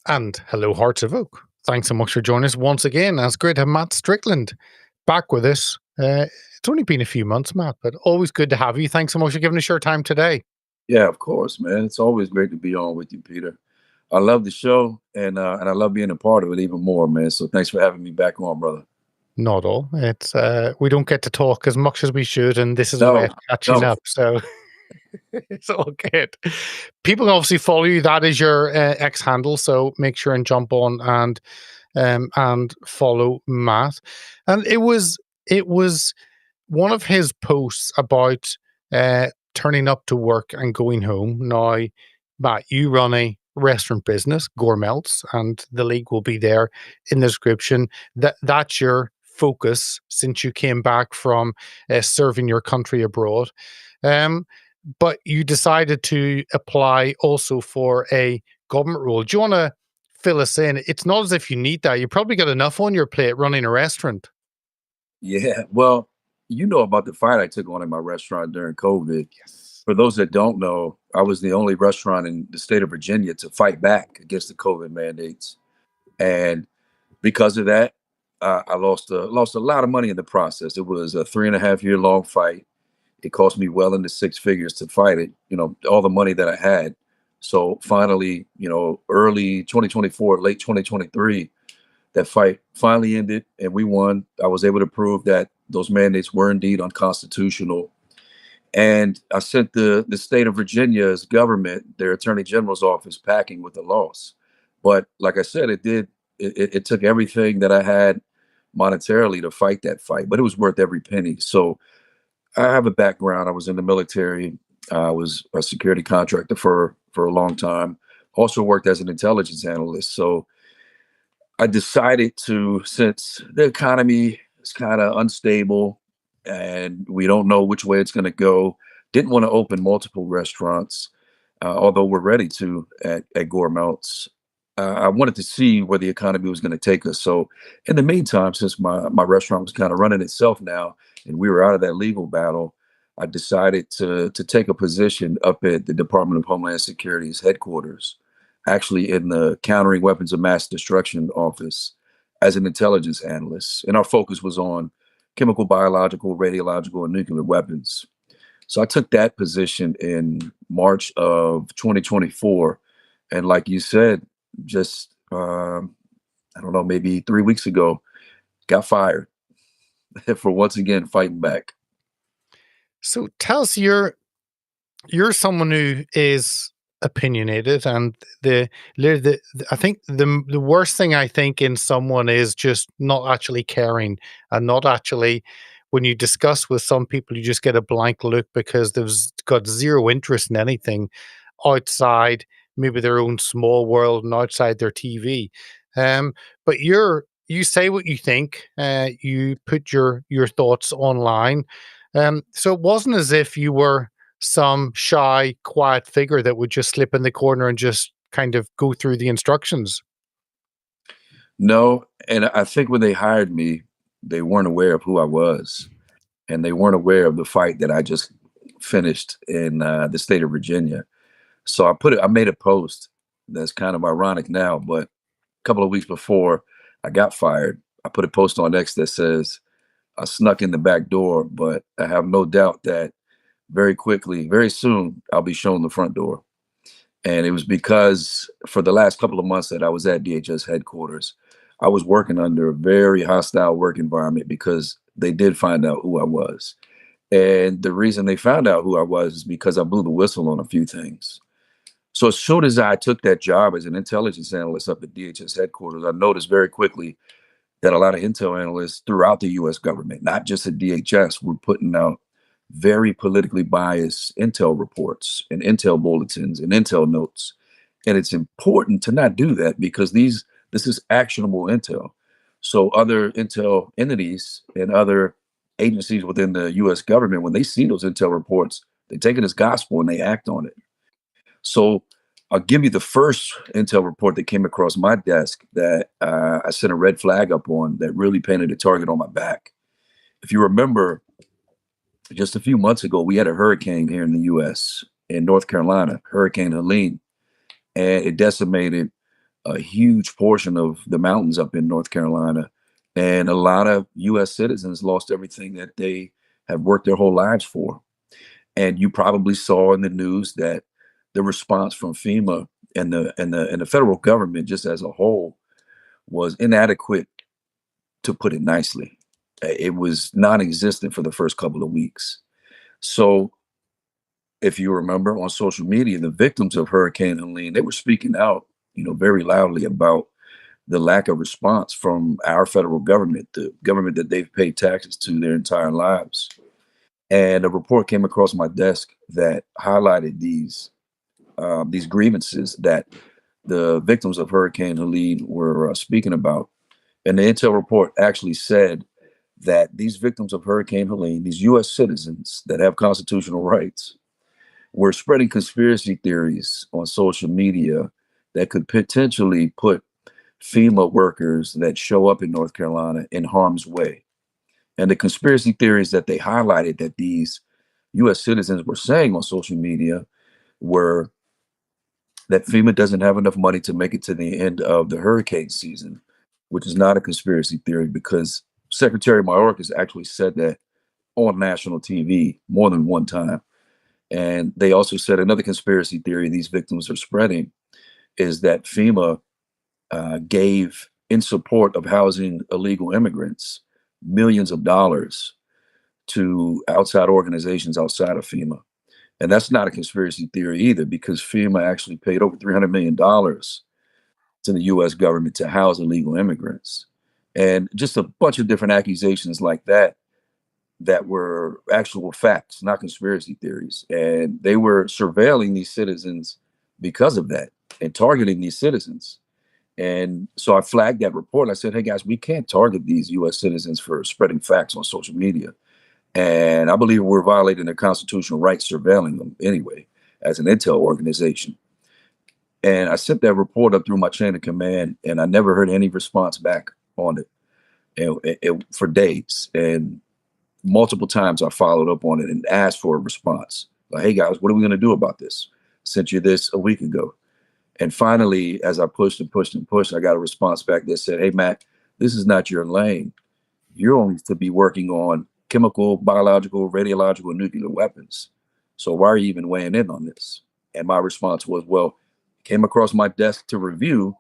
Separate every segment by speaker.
Speaker 1: And hello, Hearts of Oak. Thanks so much for joining us once again. It's great to have Matt Strickland back with us. It's only been a few months, Matt, but always good to have you. Thanks so much for giving us your time today.
Speaker 2: Yeah, of course, man. It's always great to be on with you, Peter. I love the show, and I love being a part of it even more, man. So thanks for having me back on, brother.
Speaker 1: Not all. It's we don't get to talk as much as we should, and this is a way
Speaker 2: No,
Speaker 1: of catching
Speaker 2: no,
Speaker 1: up. So it's all good. People can obviously follow you. That is your X handle. So make sure and jump on and follow Matt. And it was one of his posts about turning up to work and going home. Now, Matt, you run a restaurant business, Gourmelts, and the link will be there in the description. That's your focus since you came back from serving your country abroad. Um, but you decided to apply also for a government role. Do you want to fill us in? It's not as if you need that. You probably got enough on your plate running a restaurant.
Speaker 2: yeah. Well, you know about the fight I took on in my restaurant during COVID.
Speaker 1: Yes.
Speaker 2: For those that don't know, I was the only restaurant in the state of Virginia to fight back against the COVID mandates, and because of that, I lost a lot of money in the process. It was a 3.5 year long fight. It cost me well into six figures to fight it, all the money that I had. So finally, early 2024, late 2023, that fight finally ended and we won. I was able to prove that those mandates were indeed unconstitutional. And I sent the state of Virginia's government, their attorney general's office, packing with a loss. But like I said, it took everything that I had monetarily to fight that fight, but it was worth every penny. So I have a background. I was in the military. I was a security contractor for a long time. Also worked as an intelligence analyst. So I decided to, since the economy is kind of unstable and we don't know which way it's going to go, didn't want to open multiple restaurants, although we're ready to at Gourmelts. I wanted to see where the economy was going to take us. So, in the meantime, since my restaurant was kind of running itself now, and we were out of that legal battle, I decided to take a position up at the Department of Homeland Security's headquarters, actually in the Countering Weapons of Mass Destruction office as an intelligence analyst. And our focus was on chemical, biological, radiological, and nuclear weapons. So I took that position in March of 2024. And like you said, just, I don't know, maybe 3 weeks ago, got fired for once again fighting back.
Speaker 1: So tell us, you're someone who is opinionated, and I think the worst thing I think in someone is just not actually caring and not actually. When you discuss with some people, you just get a blank look because they've got zero interest in anything outside maybe their own small world and outside their TV. But you say what you think. You put your thoughts online. So it wasn't as if you were some shy, quiet figure that would just slip in the corner and just kind of go through the instructions.
Speaker 2: No, and I think when they hired me, they weren't aware of who I was, and they weren't aware of the fight that I just finished in the state of Virginia. So I made a post that's kind of ironic now, but a couple of weeks before I got fired, I put a post on X that says, I snuck in the back door, but I have no doubt that very quickly, very soon, I'll be shown the front door. And it was because for the last couple of months that I was at DHS headquarters, I was working under a very hostile work environment because they did find out who I was. And the reason they found out who I was is because I blew the whistle on a few things. So as soon as I took that job as an intelligence analyst up at DHS headquarters, I noticed very quickly that a lot of intel analysts throughout the US government, not just at DHS, were putting out very politically biased intel reports and intel bulletins and intel notes. And it's important to not do that because this is actionable intel. So other intel entities and other agencies within the US government, when they see those intel reports, they take it as gospel and they act on it. So I'll give you the first intel report that came across my desk that I sent a red flag up on that really painted a target on my back. If you remember, just a few months ago, we had a hurricane here in the US, in North Carolina, Hurricane Helene, and it decimated a huge portion of the mountains up in North Carolina. And a lot of US citizens lost everything that they have worked their whole lives for. And you probably saw in the news that the response from FEMA and the federal government just as a whole was inadequate, to put it nicely. It was non-existent for the first couple of weeks. So if you remember on social media, the victims of Hurricane Helene, they were speaking out, very loudly about the lack of response from our federal government, the government that they've paid taxes to their entire lives. And a report came across my desk that highlighted these grievances that the victims of Hurricane Helene were speaking about. And the intel report actually said that these victims of Hurricane Helene, these U.S. citizens that have constitutional rights, were spreading conspiracy theories on social media that could potentially put FEMA workers that show up in North Carolina in harm's way. And the conspiracy theories that they highlighted that these US citizens were saying on social media were that FEMA doesn't have enough money to make it to the end of the hurricane season, which is not a conspiracy theory because Secretary Mayorkas actually said that on national TV more than one time. And they also said another conspiracy theory these victims are spreading is that FEMA gave, in support of housing illegal immigrants, millions of dollars to outside organizations outside of FEMA. And that's not a conspiracy theory either, because FEMA actually paid over $300 million to the US government to house illegal immigrants. And just a bunch of different accusations like that, that were actual facts, not conspiracy theories. And they were surveilling these citizens because of that and targeting these citizens. And so I flagged that report. I said, hey guys, we can't target these US citizens for spreading facts on social media. And I believe we're violating their constitutional rights surveilling them anyway, as an intel organization. And I sent that report up through my chain of command, and I never heard any response back on it, for days. And multiple times I followed up on it and asked for a response. Like, hey guys, what are we going to do about this? Sent you this a week ago. And finally, as I pushed and pushed and pushed, I got a response back that said, hey, Matt, this is not your lane. You're only to be working on chemical, biological, radiological, and nuclear weapons. So why are you even weighing in on this? And my response was, well, it came across my desk to review.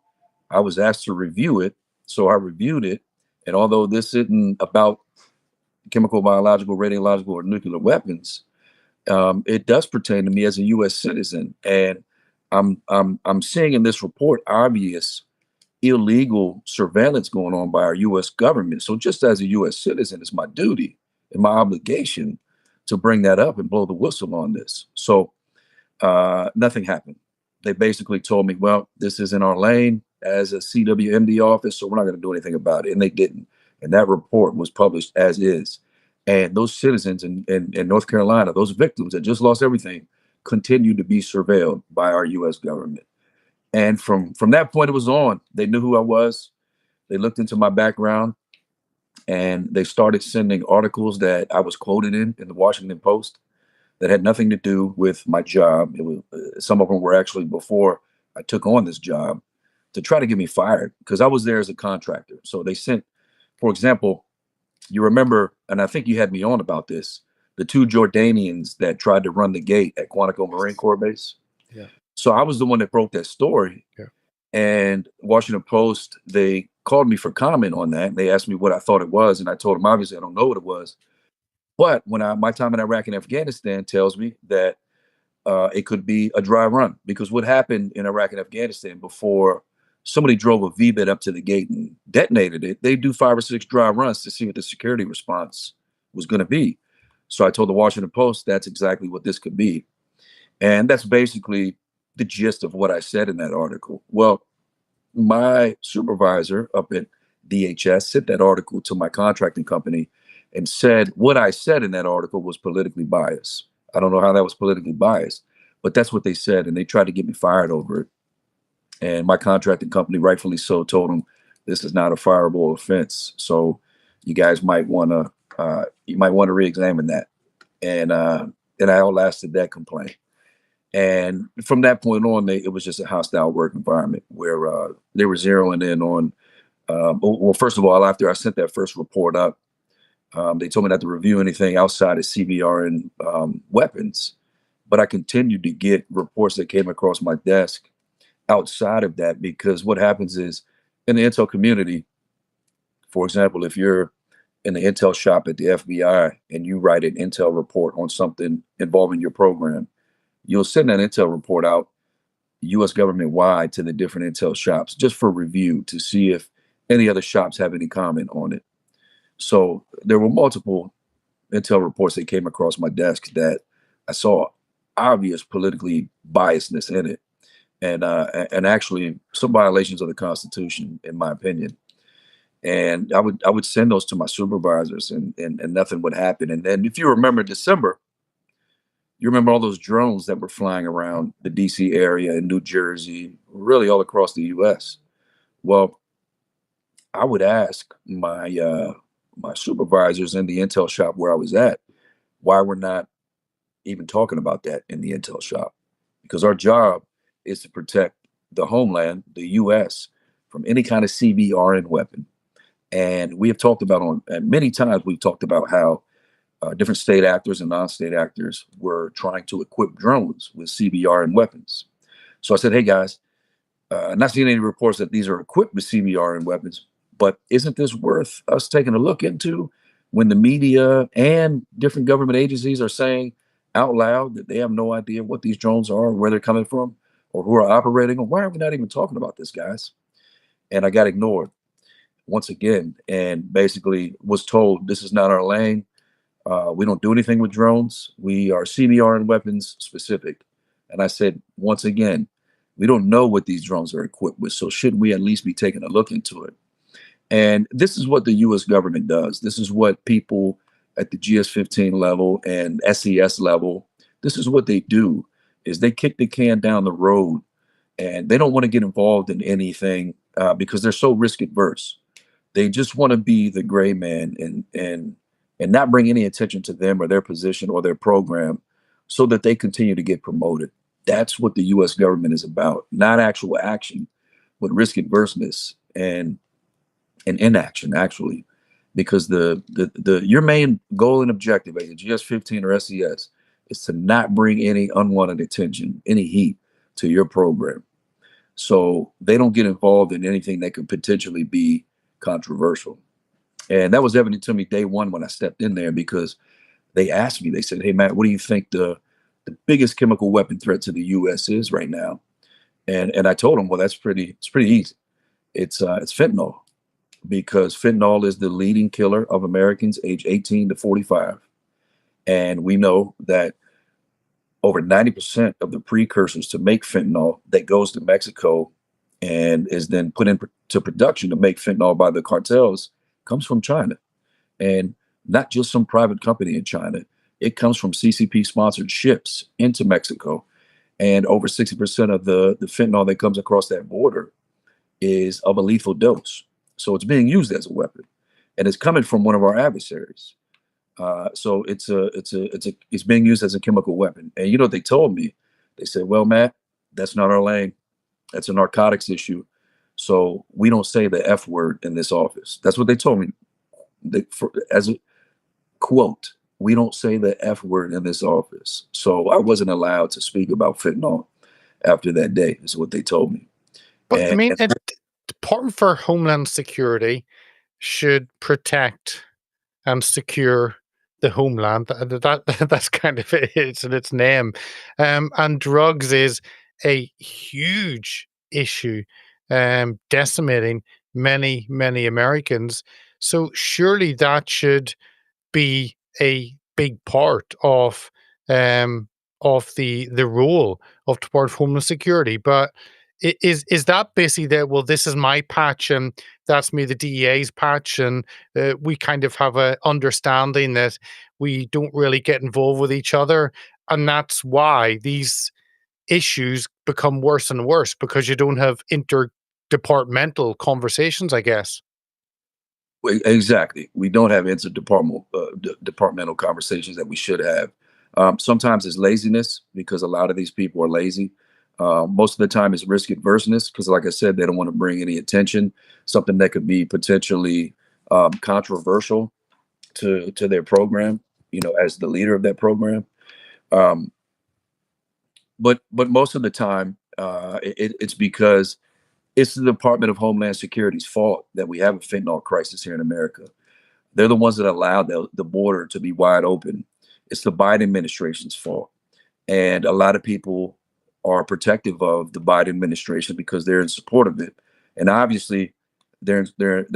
Speaker 2: I was asked to review it. So I reviewed it. And although this isn't about chemical, biological, radiological, or nuclear weapons, it does pertain to me as a U.S. citizen. And I'm seeing in this report obvious illegal surveillance going on by our U.S. government. So just as a U.S. citizen, it's my duty and my obligation to bring that up and blow the whistle on this. So nothing happened. They basically told me, well, this is in our lane as a CWMD office, so we're not going to do anything about it. And they didn't. And that report was published as is. And those citizens in North Carolina, those victims that just lost everything, continue to be surveilled by our U.S. government. And from that point, it was on. They knew who I was. They looked into my background, and they started sending articles that I was quoted in the Washington Post that had nothing to do with my job. It was, some of them were actually before I took on this job, to try to get me fired because I was there as a contractor. So they sent, for example, you remember, and I think you had me on about this, the two Jordanians that tried to run the gate at Quantico Marine Corps Base.
Speaker 1: Yeah.
Speaker 2: So I was the one that broke that story.
Speaker 1: Yeah.
Speaker 2: And Washington Post, they called me for comment on that. They asked me what I thought it was. And I told them, obviously, I don't know what it was. But when my time in Iraq and Afghanistan tells me that it could be a dry run, because what happened in Iraq and Afghanistan before somebody drove a V-bit up to the gate and detonated it, they do 5 or 6 dry runs to see what the security response was going to be. So I told the Washington Post that's exactly what this could be. And that's basically the gist of what I said in that article. Well, my supervisor up at DHS sent that article to my contracting company and said what I said in that article was politically biased. I don't know how that was politically biased, but that's what they said. And they tried to get me fired over it. And my contracting company, rightfully so, told them this is not a fireable offense. So you guys might want to re-examine that. And I outlasted that complaint. And from that point on, it was just a hostile work environment where they were zeroing in on. Well, first of all, after I sent that first report up, they told me not to review anything outside of CBR and weapons. But I continued to get reports that came across my desk outside of that, because what happens is in the intel community, for example, if you're in the intel shop at the FBI and you write an intel report on something involving your program, you'll send that intel report out US government wide to the different intel shops just for review to see if any other shops have any comment on it. So there were multiple intel reports that came across my desk that I saw obvious politically biasedness in it, and actually some violations of the Constitution, in my opinion. And I would send those to my supervisors, and nothing would happen. And then, if you remember December, you remember all those drones that were flying around the DC area and New Jersey, really all across the US. Well, I would ask my supervisors in the intel shop where I was at why we're not even talking about that in the intel shop, because our job is to protect the homeland, the US, from any kind of CBRN weapon. And we have talked about and many times we've talked about how different state actors and non-state actors were trying to equip drones with CBRN weapons. So I said, hey guys, not seeing any reports that these are equipped with CBRN weapons, but isn't this worth us taking a look into when the media and different government agencies are saying out loud that they have no idea what these drones are, where they're coming from, or who are operating them? Why are we not even talking about this, guys? And I got ignored once again, and basically was told this is not our lane. We don't do anything with drones. We are CBR and weapons specific. And I said, once again, we don't know what these drones are equipped with. So shouldn't we at least be taking a look into it? And this is what the US government does. This is what people at the GS-15 level and SES level, this is what they do, is they kick the can down the road, and they don't want to get involved in anything because they're so risk adverse. They just want to be the gray man and not bring any attention to them or their position or their program, so that they continue to get promoted. That's what the US government is about, not actual action, but risk adverseness and inaction, actually. Because the your main goal and objective at the GS-15 or SES is to not bring any unwanted attention, any heat to your program. So they don't get involved in anything that could potentially be controversial. And that was evident to me day one when I stepped in there, because they asked me, they said, hey, Matt, what do you think the biggest chemical weapon threat to the US is right now? And I told them, well, it's pretty easy. It's fentanyl, because fentanyl is the leading killer of Americans age 18 to 45. And we know that over 90% of the precursors to make fentanyl that goes to Mexico and is then put into production to make fentanyl by the cartels comes from China. And not just some private company in China. It comes from CCP sponsored ships into Mexico. And over 60% of the fentanyl that comes across that border is of a lethal dose. So it's being used as a weapon, and it's coming from one of our adversaries. So it's being used as a chemical weapon. And you know what they told me? They said, "Well, Matt, that's not our lane. That's a narcotics issue. So we don't say the F word in this office." That's what they told me. As a quote, "We don't say the F word in this office." So I wasn't allowed to speak about fentanyl after that day, is what they told me.
Speaker 1: But I
Speaker 2: And,
Speaker 1: mean,
Speaker 2: and
Speaker 1: Department for Homeland Security should protect and secure the homeland. That's kind of it. It's in its name. And drugs is a huge issue, decimating many Americans. So surely that should be a big part um of the role of Department of Homeland Security. But is that basically that? Well, this is my patch, and that's me, the DEA's patch, and we kind of have a understanding that we don't really get involved with each other, and that's why these issues become worse and worse, because you don't have interdepartmental conversations, I guess.
Speaker 2: exactly, we don't have departmental conversations that we should have. Sometimes it's laziness because a lot of these people are lazy. Most of the time it's risk adverseness because, like I said, they don't want to bring any attention, something that could be potentially controversial to their program, as the leader of that program. Um, but most of the time, it's because it's the Department of Homeland Security's fault that we have a fentanyl crisis here in America. They're the ones that allowed the border to be wide open. It's the Biden administration's fault. And a lot of people are protective of the Biden administration because they're in support of it. And obviously, they're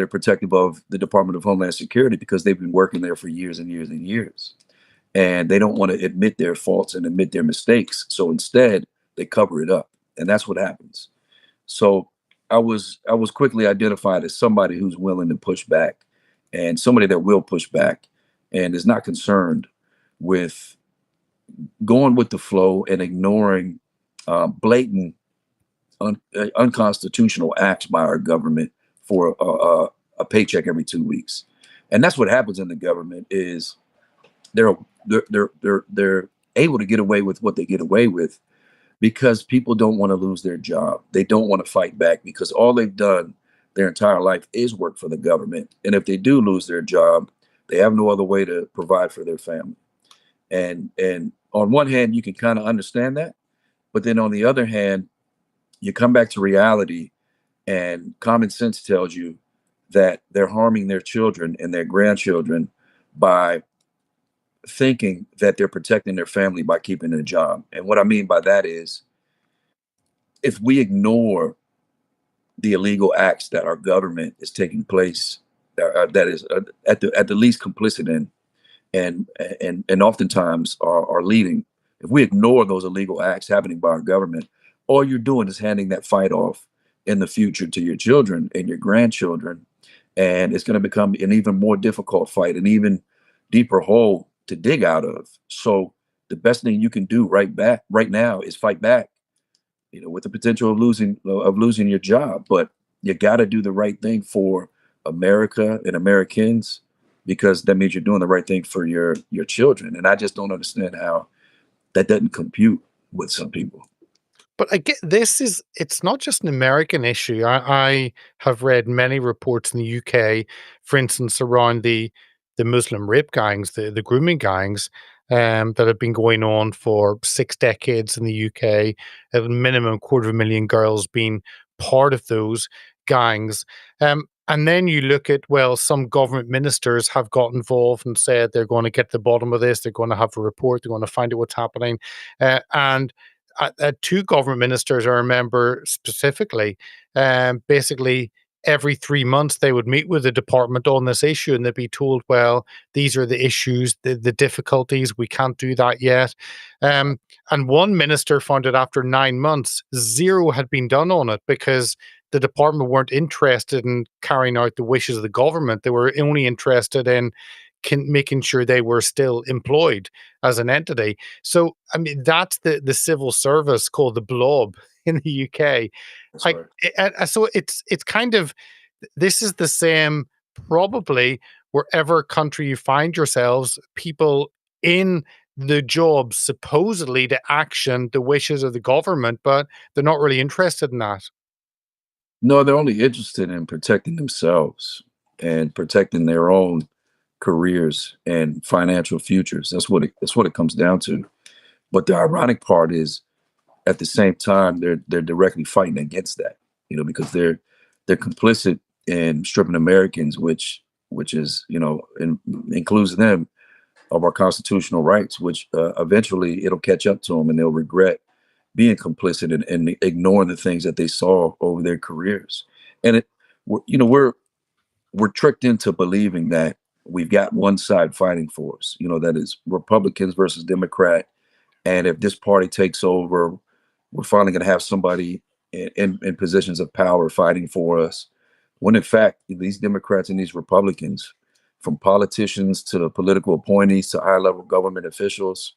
Speaker 2: protective of the Department of Homeland Security because they've been working there for years and years and years. And they don't want to admit their faults and admit their mistakes. So instead, they cover it up. And that's what happens. So I was quickly identified as somebody who's willing to push back and somebody that will push back and is not concerned with going with the flow and ignoring blatant unconstitutional acts by our government for a paycheck every 2 weeks. And that's what happens in the government is they're they're able to get away with what they get away with because people don't want to lose their job. They don't want to fight back because all they've done their entire life is work for the government. And if they do lose their job, they have no other way to provide for their family. And on one hand, you can kind of understand that, but then on the other hand, you come back to reality and common sense tells you that they're harming their children and their grandchildren by thinking that they're protecting their family by keeping a job. And what I mean by that is if we ignore the illegal acts that our government is taking place, that is at the least complicit in, and oftentimes are leading. If we ignore those illegal acts happening by our government, all you're doing is handing that fight off in the future to your children and your grandchildren, and it's going to become an even more difficult fight, an even deeper hole to dig out of. So the best thing you can do right now is fight back, with the potential of losing your job. But you got to do the right thing for America and Americans because that means you're doing the right thing for your children. And I just don't understand how that doesn't compute with some people.
Speaker 1: But I get it's not just an American issue. I have read many reports in the UK, for instance, around the Muslim rape gangs, the grooming gangs, that have been going on for 6 decades in the UK. At a minimum, 250,000 girls being part of those gangs. And then you look at, well, some government ministers have got involved and said they're going to get to the bottom of this. They're going to have a report. They're going to find out what's happening. And two government ministers, I remember specifically, basically every 3 months they would meet with the department on this issue and they'd be told, well, these are the issues, the difficulties, we can't do that yet. And one minister found that after 9 months, zero had been done on it because the department weren't interested in carrying out the wishes of the government. They were only interested in making sure they were still employed as an entity. So, I mean, that's the civil service called the blob in the UK.
Speaker 2: That's right.
Speaker 1: So it's kind of, this is the same probably wherever country you find yourselves, people in the jobs supposedly to action the wishes of the government, but they're not really interested in that.
Speaker 2: No, they're only interested in protecting themselves and protecting their own careers and financial futures. That's what it comes down to. But the ironic part is at the same time they're directly fighting against that, because they're complicit in stripping Americans, which is, includes them of our constitutional rights, which eventually it'll catch up to them and they'll regret being complicit and ignoring the things that they saw over their careers. And we're tricked into believing that we've got one side fighting for us, that is Republicans versus Democrat. And if this party takes over, we're finally going to have somebody in positions of power fighting for us. When in fact, these Democrats and these Republicans, from politicians to political appointees to high level government officials,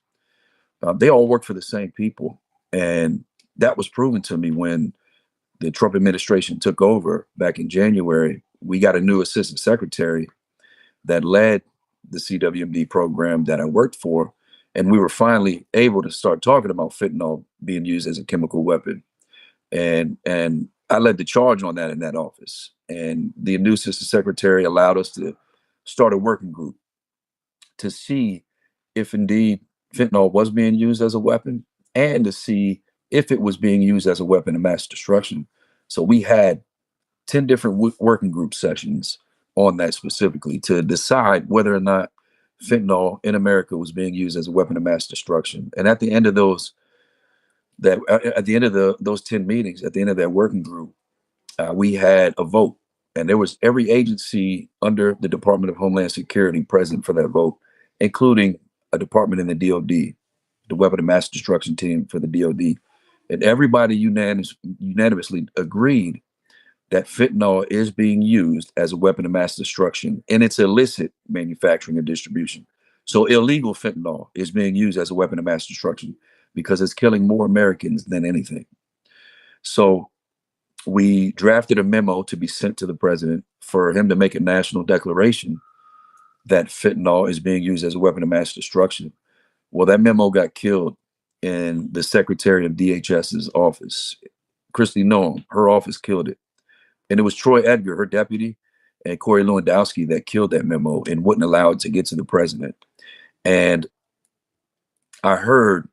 Speaker 2: they all work for the same people. And that was proven to me when the Trump administration took over back in January. We got a new assistant secretary that led the CWMD program that I worked for. And we were finally able to start talking about fentanyl being used as a chemical weapon. And I led the charge on that in that office. And the new assistant secretary allowed us to start a working group to see if indeed fentanyl was being used as a weapon, and to see if it was being used as a weapon of mass destruction. So we had 10 different working group sessions on that specifically to decide whether or not fentanyl in America was being used as a weapon of mass destruction. And at the end of those 10 meetings, at the end of that working group, we had a vote, and there was every agency under the Department of Homeland Security present for that vote, including a department in the DoD, the Weapon of Mass Destruction team for the DoD. And everybody unanimously agreed that fentanyl is being used as a weapon of mass destruction in its illicit manufacturing and distribution. So illegal fentanyl is being used as a weapon of mass destruction because it's killing more Americans than anything. So we drafted a memo to be sent to the president for him to make a national declaration that fentanyl is being used as a weapon of mass destruction. Well, that memo got killed in the Secretary of DHS's office. Kristi Noem, her office killed it. And it was Troy Edgar, her deputy, and Corey Lewandowski that killed that memo and wouldn't allow it to get to the president. And I heard,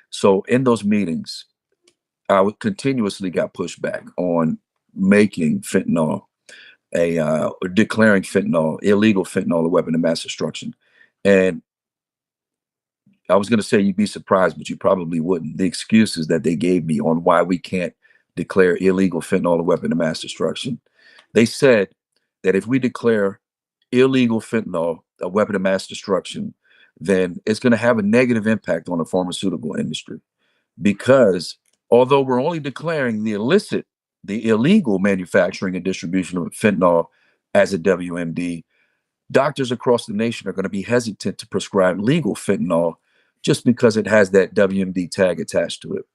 Speaker 2: so in those meetings, I continuously got pushback on making fentanyl declaring fentanyl, illegal fentanyl, a weapon of mass destruction. And I was going to say you'd be surprised, but you probably wouldn't. The excuses that they gave me on why we can't declare illegal fentanyl a weapon of mass destruction. They said that if we declare illegal fentanyl a weapon of mass destruction, then it's going to have a negative impact on the pharmaceutical industry. Because although we're only declaring the illegal manufacturing and distribution of fentanyl as a WMD, doctors across the nation are going to be hesitant to prescribe legal fentanyl just because it has that WMD tag attached to it.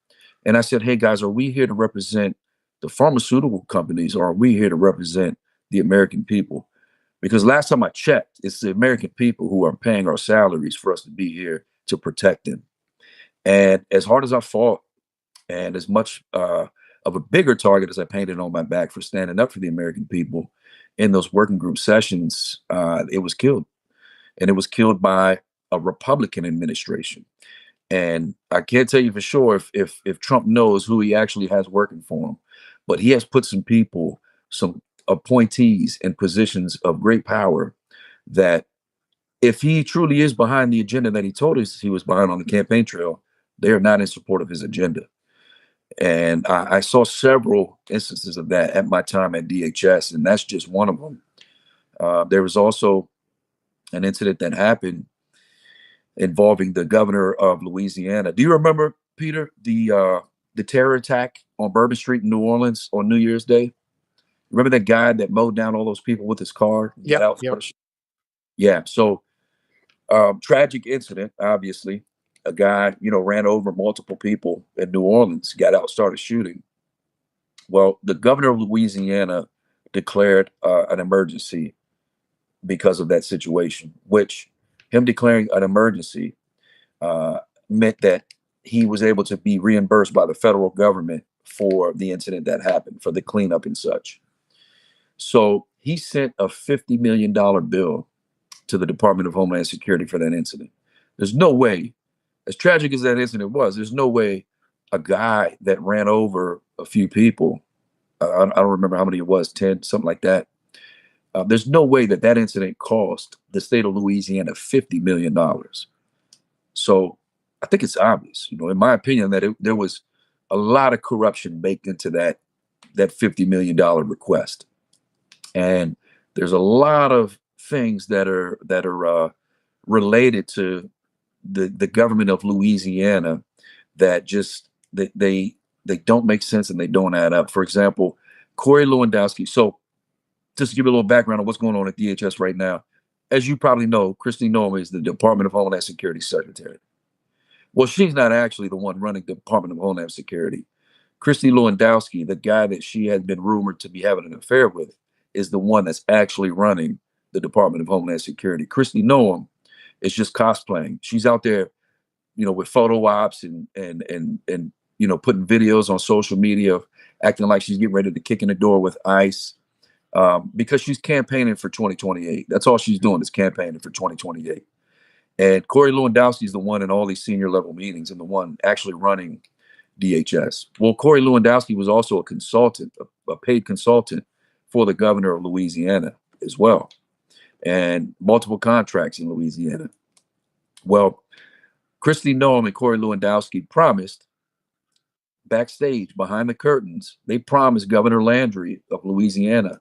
Speaker 2: And I said, hey guys, are we here to represent the pharmaceutical companies, or are we here to represent the American people? Because last time I checked, it's the American people who are paying our salaries for us to be here to protect them. And as hard as I fought, and as much of a bigger target as I painted on my back for standing up for the American people in those working group sessions, it was killed. And it was killed by a Republican administration. And I can't tell you for sure if Trump knows who he actually has working for him, but he has put some people, some appointees in positions of great power that if he truly is behind the agenda that he told us he was behind on the campaign trail, they are not in support of his agenda. And I saw several instances of that at my time at DHS, and that's just one of them. There was also an incident that happened involving the governor of Louisiana. Do you remember, Peter, the terror attack on Bourbon Street in New Orleans on New Year's Day? Remember that guy that mowed down all those people with his car?
Speaker 1: Yeah.
Speaker 2: Yeah. So tragic incident, obviously. A guy, ran over multiple people in New Orleans, got out, started shooting. Well, the governor of Louisiana declared an emergency because of that situation, which him declaring an emergency meant that he was able to be reimbursed by the federal government for the incident that happened, for the cleanup and such. So he sent a $50 million bill to the Department of Homeland Security for that incident. There's no way, as tragic as that incident was, there's no way a guy that ran over a few people, I don't remember how many it was, 10, something like that. There's no way that incident cost the state of Louisiana $50 million. So I think it's obvious, in my opinion, that there was a lot of corruption baked into that $50 million request. And there's a lot of things that are related to the government of Louisiana that just they don't make sense and they don't add up. For example, Corey Lewandowski. So just to give you a little background on what's going on at DHS right now, as you probably know, Kristi Noem is the Department of Homeland Security Secretary. Well, she's not actually the one running the Department of Homeland Security. Kristi Lewandowski, the guy that she had been rumored to be having an affair with, is the one that's actually running the Department of Homeland Security. Kristi Noem is just cosplaying. She's out there with photo ops and putting videos on social media, acting like she's getting ready to kick in the door with ICE, because she's campaigning for 2028. That's all she's doing is campaigning for 2028. And Corey Lewandowski is the one in all these senior level meetings and the one actually running DHS. Well, Corey Lewandowski was also a consultant, a paid consultant for the governor of Louisiana as well, and multiple contracts in Louisiana. Well, Kristi Noem and Corey Lewandowski promised backstage behind the curtains, they promised Governor Landry of Louisiana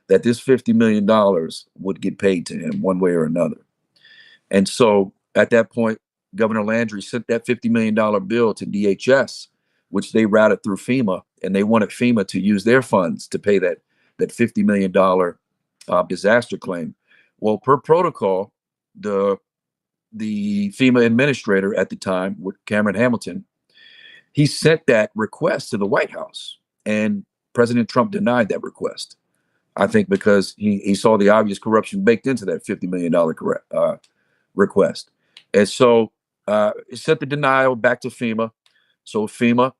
Speaker 2: that this $50 million would get paid to him one way or another. And so at that point, Governor Landry sent that $50 million bill to DHS, which they routed through FEMA, and they wanted FEMA to use their funds to pay that $50 million disaster claim. Well, per protocol, the FEMA administrator at the time, Cameron Hamilton, he sent that request to the White House, and President Trump denied that request. I think because he saw the obvious corruption baked into that $50 million request. And so it sent the denial back to FEMA. So FEMA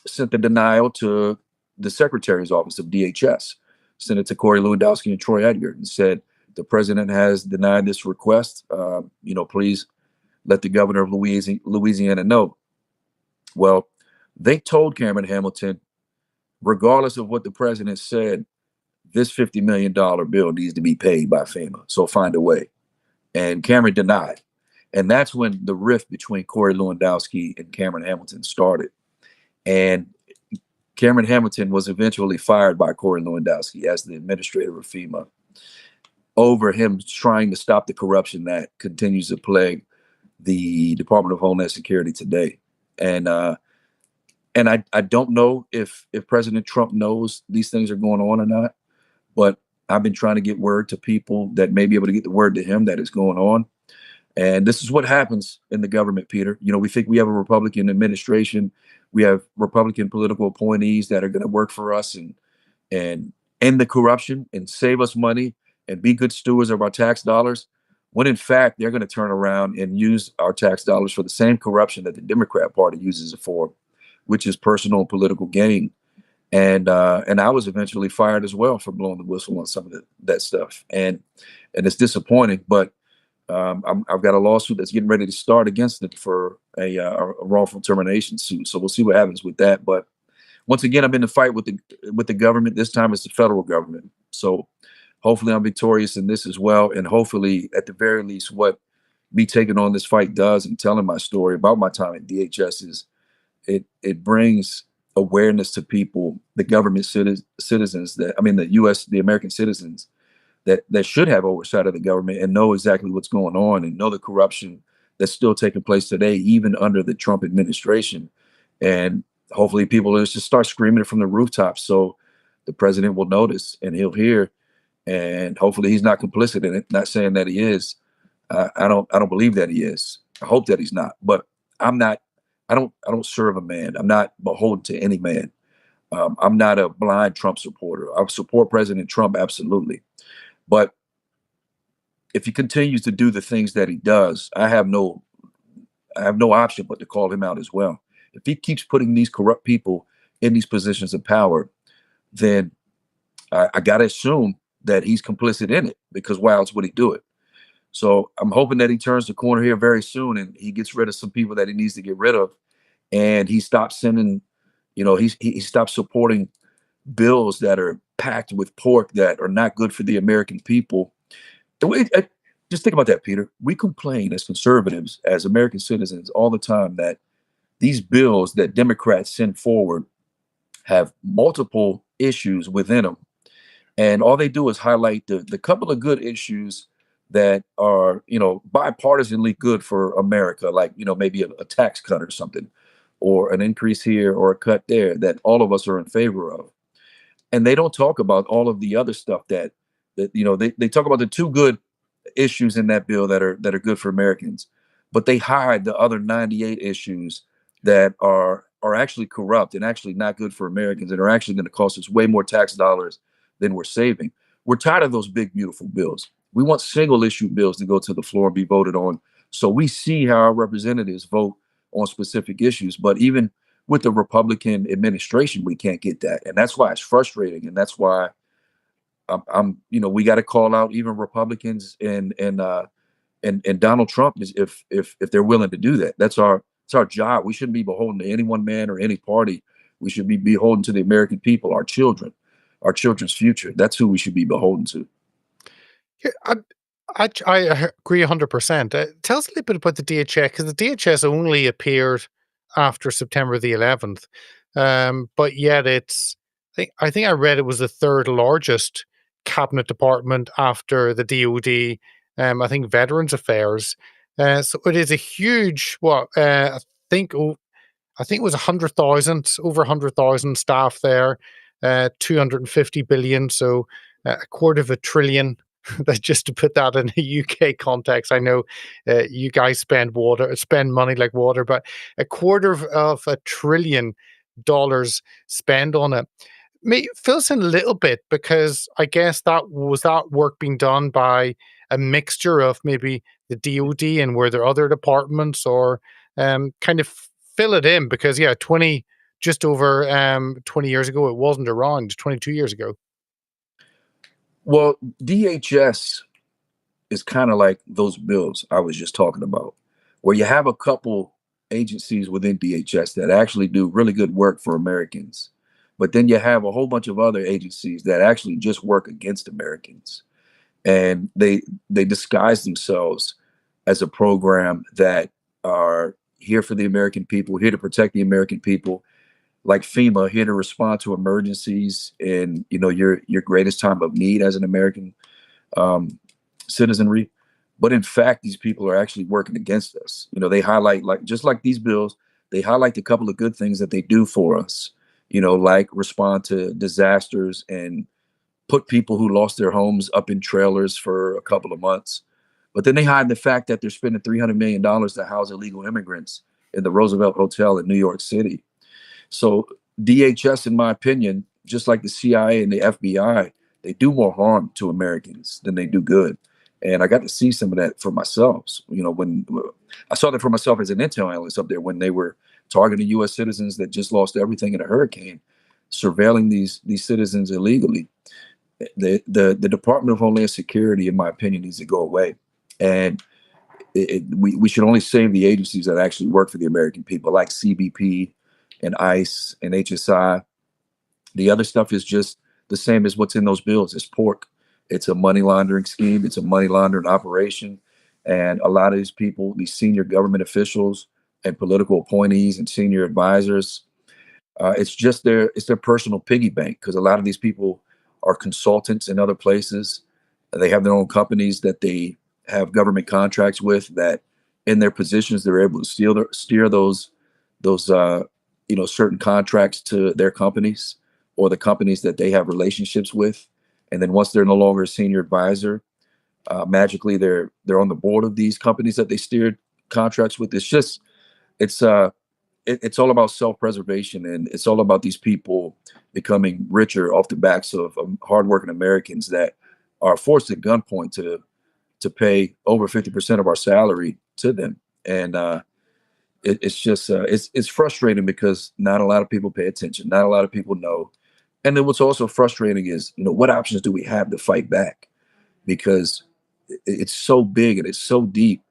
Speaker 2: sent the denial to the Secretary's office of DHS, sent it to Corey Lewandowski and Troy Edgar, and said, the president has denied this request. Please let the governor of Louisiana know. Well, they told Cameron Hamilton, regardless of what the president said, this $50 million bill needs to be paid by FEMA. So find a way. And Cameron denied. And that's when the rift between Corey Lewandowski and Cameron Hamilton started. And Cameron Hamilton was eventually fired by Corey Lewandowski as the administrator of FEMA over him trying to stop the corruption that continues to plague the Department of Homeland Security today. And I don't know if President Trump knows these things are going on or not, but I've been trying to get word to people that may be able to get the word to him that it's going on. And this is what happens in the government, Peter. We think we have a Republican administration. We have Republican political appointees that are going to work for us and end the corruption and save us money and be good stewards of our tax dollars, when in fact, they're going to turn around and use our tax dollars for the same corruption that the Democrat Party uses it for, which is personal and political gain. And I was eventually fired as well for blowing the whistle on some of that stuff. And it's disappointing, but I've got a lawsuit that's getting ready to start against it for a wrongful termination suit. So we'll see what happens with that. But once again, I'm in the fight with the government. This time it's the federal government. So hopefully I'm victorious in this as well. And hopefully, at the very least, what me taking on this fight does and telling my story about my time at DHS is it brings awareness to people, the government citizens the American citizens that should have oversight of the government and know exactly what's going on and know the corruption that's still taking place today, even under the Trump administration. And hopefully people will just start screaming it from the rooftops so the president will notice and he'll hear. And hopefully he's not complicit in it. Not saying that he is. I don't believe that he is. I hope that he's not. But I'm not. I don't serve a man. I'm not beholden to any man. I'm not a blind Trump supporter. I support President Trump absolutely. But if he continues to do the things that he does, I have no option but to call him out as well. If he keeps putting these corrupt people in these positions of power, then I got to assume that he's complicit in it, because why else would he do it? So I'm hoping that he turns the corner here very soon and he gets rid of some people that he needs to get rid of, and he stops sending, he stops supporting bills that are packed with pork that are not good for the American people. Just think about that, Peter. We complain as conservatives, as American citizens, all the time that these bills that Democrats send forward have multiple issues within them. And all they do is highlight the couple of good issues that are, bipartisanly good for America, like, maybe a tax cut or something, or an increase here or a cut there that all of us are in favor of. And they don't talk about all of the other stuff that they talk about the two good issues in that bill that are good for Americans, but they hide the other 98 issues that are actually corrupt and actually not good for Americans and are actually going to cost us way more tax dollars than we're saving. We're tired of those big, beautiful bills. We want single issue bills to go to the floor and be voted on, so we see how our representatives vote on specific issues. But even with the Republican administration, we can't get that. And that's why it's frustrating. And that's why we got to call out even Republicans and Donald Trump is if they're willing to do that. It's our job. We shouldn't be beholden to any one man or any party. We should be beholden to the American people, our children, our children's future. That's who we should be beholden to.
Speaker 1: Yeah, I agree 100%. Tell us a little bit about the DHS, because the DHS only appeared after September the 11th, but yet I think I read it was the third largest cabinet department after the DoD. I think Veterans Affairs. So it is a huge. Think I think it was 100,000, over 100,000 staff there, 250 billion, so a quarter of a trillion. That just to put that in a UK context, I know you guys spend money like water, but a quarter of a trillion dollars spent on it. Fill us in a little bit, because I guess that work being done by a mixture of maybe the DoD, and were there other departments, or kind of fill it in, because yeah, just over 20 years ago, it wasn't around. 22 years ago.
Speaker 2: Well, DHS is kind of like those bills I was just talking about, where you have a couple agencies within DHS that actually do really good work for Americans. But then you have a whole bunch of other agencies that actually just work against Americans. And they disguise themselves as a program that are here for the American people, here to protect the American people, like FEMA, here to respond to emergencies in your greatest time of need as an American um, citizenry. But in fact, these people are actually working against us. They highlight, like, just like these bills, they highlight a couple of good things that they do for us, like respond to disasters and put people who lost their homes up in trailers for a couple of months. But then they hide the fact that they're spending $300 million to house illegal immigrants in the Roosevelt Hotel in New York City. So DHS, in my opinion, just like the CIA and the FBI, they do more harm to Americans than they do good. And I got to see some of that for myself. When I saw that for myself as an intel analyst up there, when they were targeting U.S. citizens that just lost everything in a hurricane, surveilling these citizens illegally. The Department of Homeland Security, in my opinion, needs to go away. And we should only save the agencies that actually work for the American people, like CBP and ICE and HSI. The other stuff is just the same as what's in those bills. It's pork. It's a money laundering scheme. It's a money laundering operation. And a lot of these people, these senior government officials and political appointees and senior advisors, it's their personal piggy bank, because a lot of these people are consultants in other places. They have their own companies that they have government contracts with, that in their positions they're able to steer those certain contracts to their companies or the companies that they have relationships with. And then once they're no longer a senior advisor, magically they're on the board of these companies that they steered contracts with. It's all about self-preservation, and it's all about these people becoming richer off the backs of hardworking Americans that are forced at gunpoint to pay over 50% of our salary to them. And it's frustrating, because not a lot of people pay attention, not a lot of people know. And then what's also frustrating is, what options do we have to fight back? Because it's so big and it's so deep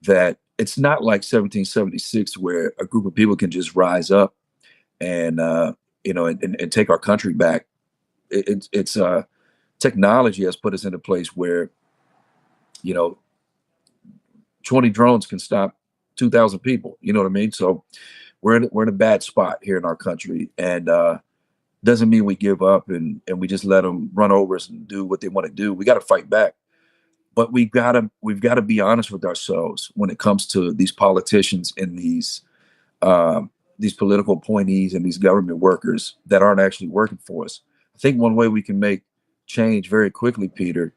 Speaker 2: that it's not like 1776, where a group of people can just rise up and and take our country back. It's technology has put us in a place where 20 drones can stop 2,000 people. You know what I mean? So we're in a bad spot here in our country, and doesn't mean we give up and we just let them run over us and do what they want to do. We got to fight back. But we've got to be honest with ourselves when it comes to these politicians and these political appointees and these government workers that aren't actually working for us. I think one way we can make change very quickly, Peter,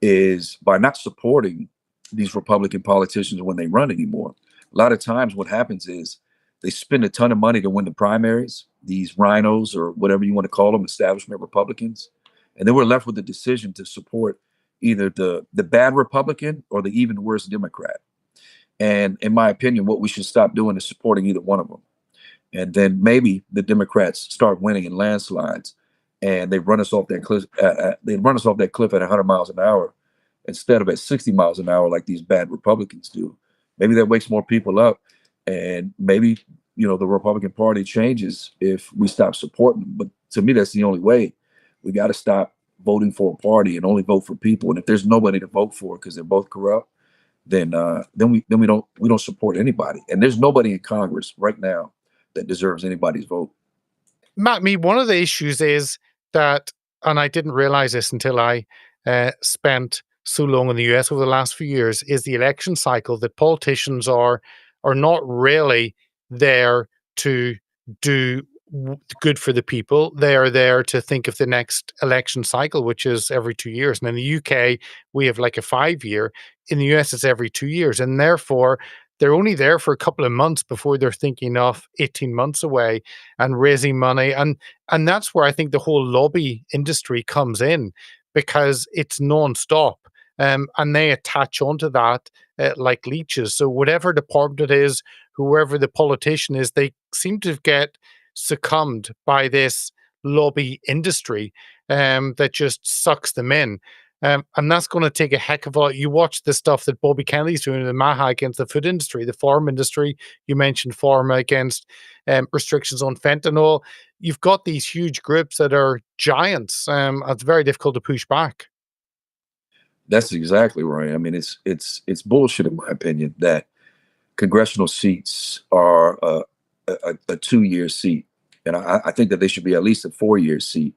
Speaker 2: is by not supporting these Republican politicians when they run anymore. A lot of times what happens is they spend a ton of money to win the primaries, these rhinos or whatever you want to call them, establishment Republicans. And then we're left with the decision to support either the bad Republican or the even worse Democrat. And in my opinion, what we should stop doing is supporting either one of them. And then maybe the Democrats start winning in landslides, and they run us off that cliff. They run us off that cliff at 100 miles an hour instead of at 60 miles an hour like these bad Republicans do. Maybe that wakes more people up, and maybe the Republican Party changes if we stop supporting them. But to me, that's the only way. We got to stop voting for a party and only vote for people. And if there's nobody to vote for because they're both corrupt, then we don't support anybody. And there's nobody in Congress right now that deserves anybody's vote.
Speaker 1: Matt, one of the issues is that, and I didn't realize this until I spent so long in the US over the last few years, is the election cycle that politicians are not really there to do good for the people. They are there to think of the next election cycle, which is every 2 years. And in the UK, we have like a 5 year. In the US, it's every 2 years. And therefore, they're only there for a couple of months before they're thinking of 18 months away and raising money. And that's where I think the whole lobby industry comes in, because it's nonstop. And they attach onto that like leeches. So whatever department it is, whoever the politician is, they seem to get succumbed by this lobby industry that just sucks them in. And that's going to take a heck of a lot. You watch the stuff that Bobby Kennedy's doing in the Maha against the food industry, the farm industry. You mentioned pharma against restrictions on fentanyl. You've got these huge groups that are giants. It's very difficult to push back.
Speaker 2: That's exactly right. I mean, it's bullshit in my opinion that congressional seats are a 2 year seat, and I think that they should be at least a 4 year seat.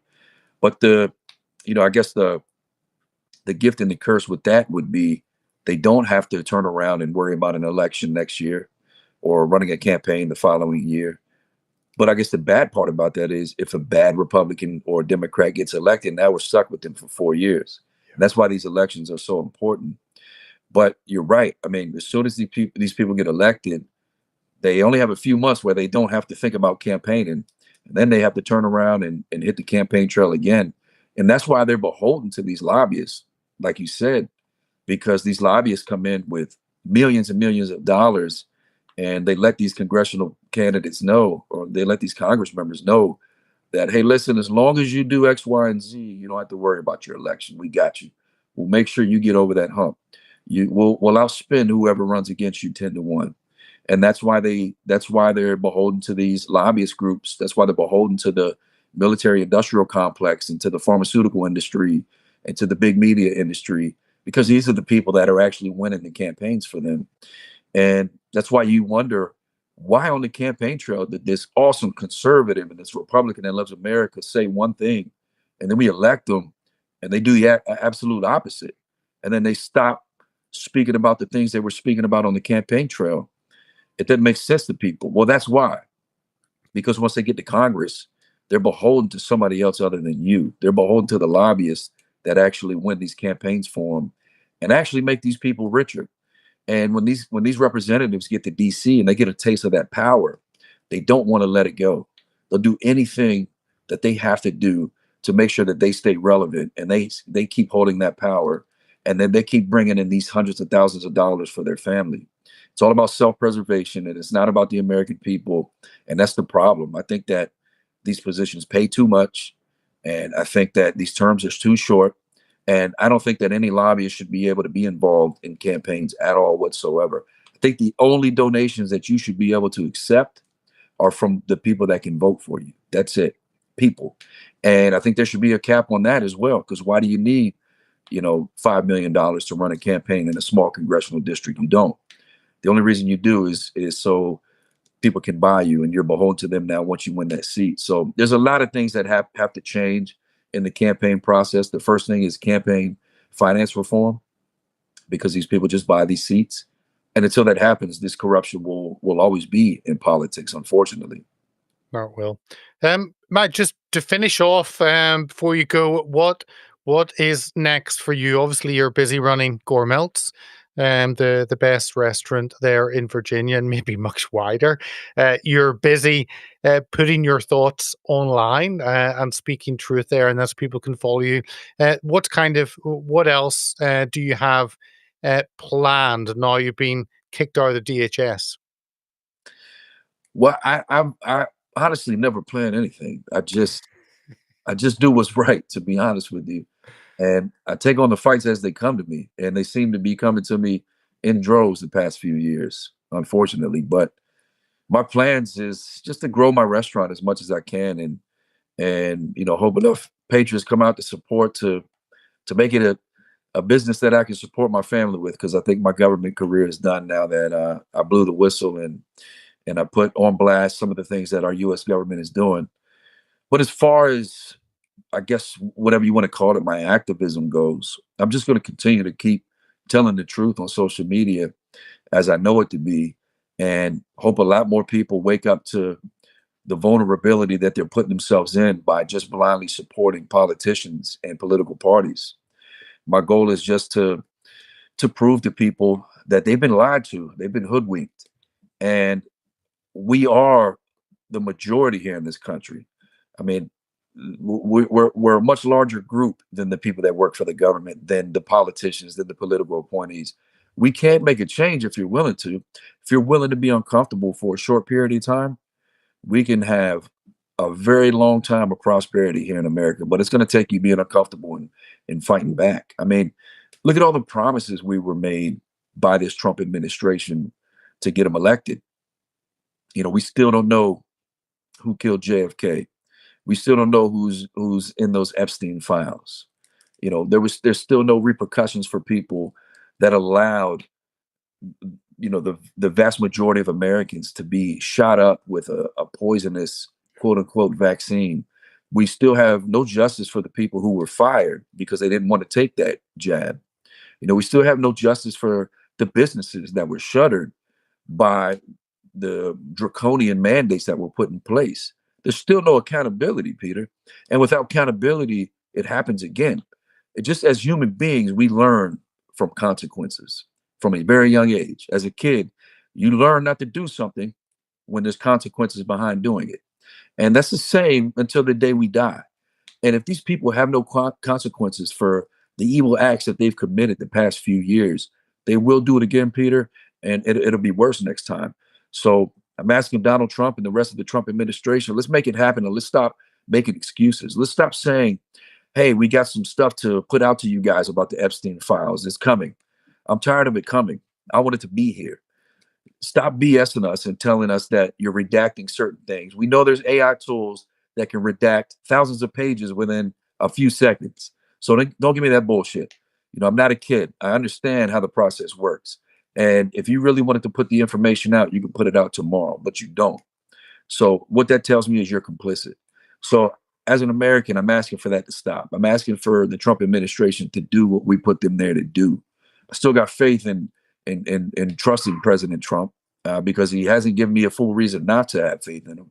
Speaker 2: But I guess the gift and the curse with that would be they don't have to turn around and worry about an election next year or running a campaign the following year. But I guess the bad part about that is if a bad Republican or Democrat gets elected, now we're stuck with them for 4 years. And that's why these elections are so important. But you're right. I mean, as soon as these people get elected, they only have a few months where they don't have to think about campaigning. And then they have to turn around and hit the campaign trail again. And that's why they're beholden to these lobbyists, like you said, because these lobbyists come in with millions and millions of dollars, and they let these congressional candidates know, or they let these Congress members know that, hey, listen, as long as you do X, Y, and Z, you don't have to worry about your election. We got you. We'll make sure you get over that hump. We'll outspend whoever runs against you 10-1. And that's why they're beholden to these lobbyist groups. That's why they're beholden to the military industrial complex and to the pharmaceutical industry and to the big media industry, because these are the people that are actually winning the campaigns for them. And that's why you wonder why on the campaign trail did this awesome conservative and this Republican that loves America say one thing, and then we elect them and they do the absolute opposite. And then they stop speaking about the things they were speaking about on the campaign trail. It doesn't make sense to people. Well, that's why. Because once they get to Congress, they're beholden to somebody else other than you. They're beholden to the lobbyists that actually win these campaigns for them and actually make these people richer. And when these representatives get to DC and they get a taste of that power, they don't want to let it go. They'll do anything that they have to do to make sure that they stay relevant, and they keep holding that power, and then they keep bringing in these hundreds of thousands of dollars for their family. It's all about self-preservation, and it's not about the American people. And that's the problem. I think that these positions pay too much, and I think that these terms are too short. And I don't think that any lobbyist should be able to be involved in campaigns at all whatsoever. I think the only donations that you should be able to accept are from the people that can vote for you. That's it, people. And I think there should be a cap on that as well, because why do you need, $5 million to run a campaign in a small congressional district? You don't. The only reason you do is so people can buy you, and you're beholden to them now once you win that seat. So there's a lot of things that have to change in the campaign process. The first thing is campaign finance reform, because these people just buy these seats. And until that happens, this corruption will always be in politics, unfortunately.
Speaker 1: Oh, well. Matt, just to finish off, before you go, what is next for you? Obviously, you're busy running Gourmelts, the best restaurant there in Virginia, and maybe much wider. You're busy putting your thoughts online and speaking truth there, and that's people can follow you. What else do you have planned? Now you've been kicked out of the DHS?
Speaker 2: Well, I honestly never plan anything. I just do what's right, to be honest with you. And I take on the fights as they come to me, and they seem to be coming to me in droves the past few years, unfortunately. But my plans is just to grow my restaurant as much as I can, and hope enough patrons come out to support to make it a business that I can support my family with, because I think my government career is done now that I blew the whistle and I put on blast some of the things that our U.S. government is doing. But as far as, I guess, whatever you want to call it, my activism goes, I'm just going to continue to keep telling the truth on social media as I know it to be, and hope a lot more people wake up to the vulnerability that they're putting themselves in by just blindly supporting politicians and political parties. My goal is just to prove to people that they've been lied to, they've been hoodwinked, and we are the majority here in this country. I mean, we're a much larger group than the people that work for the government, than the politicians, than the political appointees. We can't make a change if you're willing to. If you're willing to be uncomfortable for a short period of time, we can have a very long time of prosperity here in America. But it's going to take you being uncomfortable and fighting back. I mean, look at all the promises we were made by this Trump administration to get him elected. We still don't know who killed JFK. We still don't know who's in those Epstein files. There's still no repercussions for people that allowed the vast majority of Americans to be shot up with a poisonous quote unquote vaccine. We still have no justice for the people who were fired because they didn't want to take that jab. We still have no justice for the businesses that were shuttered by the draconian mandates that were put in place. There's still no accountability, Peter. And without accountability, it happens again. Just as human beings, we learn from consequences from a very young age. As a kid, you learn not to do something when there's consequences behind doing it. And that's the same until the day we die. And if these people have no consequences for the evil acts that they've committed the past few years, they will do it again, Peter, and it'll be worse next time. So I'm asking Donald Trump and the rest of the Trump administration, let's make it happen, and let's stop making excuses. Let's stop saying, hey, we got some stuff to put out to you guys about the Epstein files. It's coming. I'm tired of it coming. I want it to be here. Stop BSing us and telling us that you're redacting certain things. We know there's AI tools that can redact thousands of pages within a few seconds. So don't give me that bullshit. I'm not a kid. I understand how the process works. And if you really wanted to put the information out, you can put it out tomorrow, but you don't. So what that tells me is you're complicit. So as an American, I'm asking for that to stop. I'm asking for the Trump administration to do what we put them there to do. I still got faith in trusting President Trump because he hasn't given me a full reason not to have faith in him.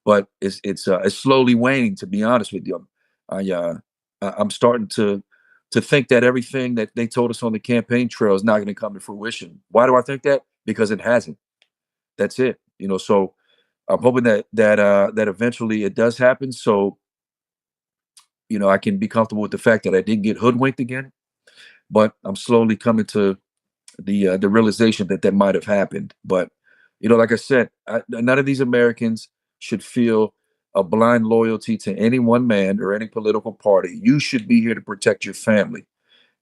Speaker 2: But it's slowly waning, to be honest with you. I'm starting to think that everything that they told us on the campaign trail is not going to come to fruition. Why do I think that? Because it hasn't. That's it. So I'm hoping that eventually it does happen. So I can be comfortable with the fact that I didn't get hoodwinked again. But I'm slowly coming to the realization that might have happened. But like I said, none of these Americans should feel a blind loyalty to any one man or any political party. You should be here to protect your family,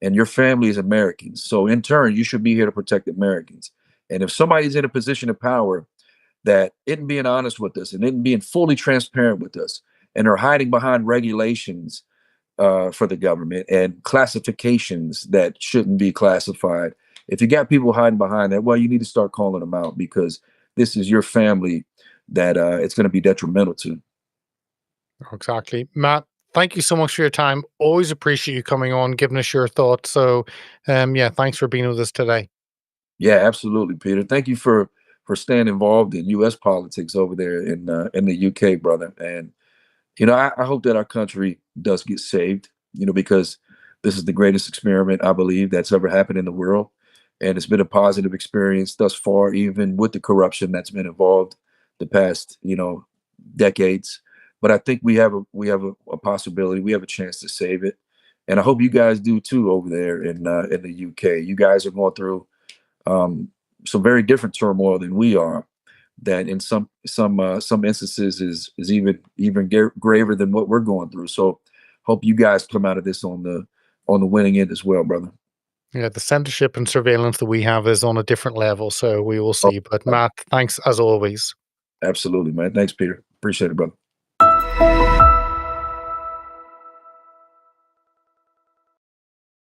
Speaker 2: and your family is Americans. So in turn, you should be here to protect Americans. And if somebody's in a position of power that isn't being honest with us and isn't being fully transparent with us, and are hiding behind regulations for the government and classifications that shouldn't be classified, if you got people hiding behind that, well, you need to start calling them out, because this is your family that it's going to be detrimental to.
Speaker 1: Exactly. Matt, thank you so much for your time. Always appreciate you coming on, giving us your thoughts. So, yeah, thanks for being with us today.
Speaker 2: Yeah, absolutely, Peter. Thank you for staying involved in U.S. politics over there in the UK, brother. And I hope that our country does get saved. Because this is the greatest experiment, I believe, that's ever happened in the world, and it's been a positive experience thus far, even with the corruption that's been involved the past decades. But I think we have a possibility. We have a chance to save it, and I hope you guys do too over there in the UK. You guys are going through some very different turmoil than we are. That in some instances is even graver than what we're going through. So hope you guys come out of this on the winning end as well, brother.
Speaker 1: Yeah, the censorship and surveillance that we have is on a different level, so we will
Speaker 2: Oh,
Speaker 1: see. But Matt, thanks as always.
Speaker 2: absolutely, man. Thanks, Peter. Appreciate it, brother.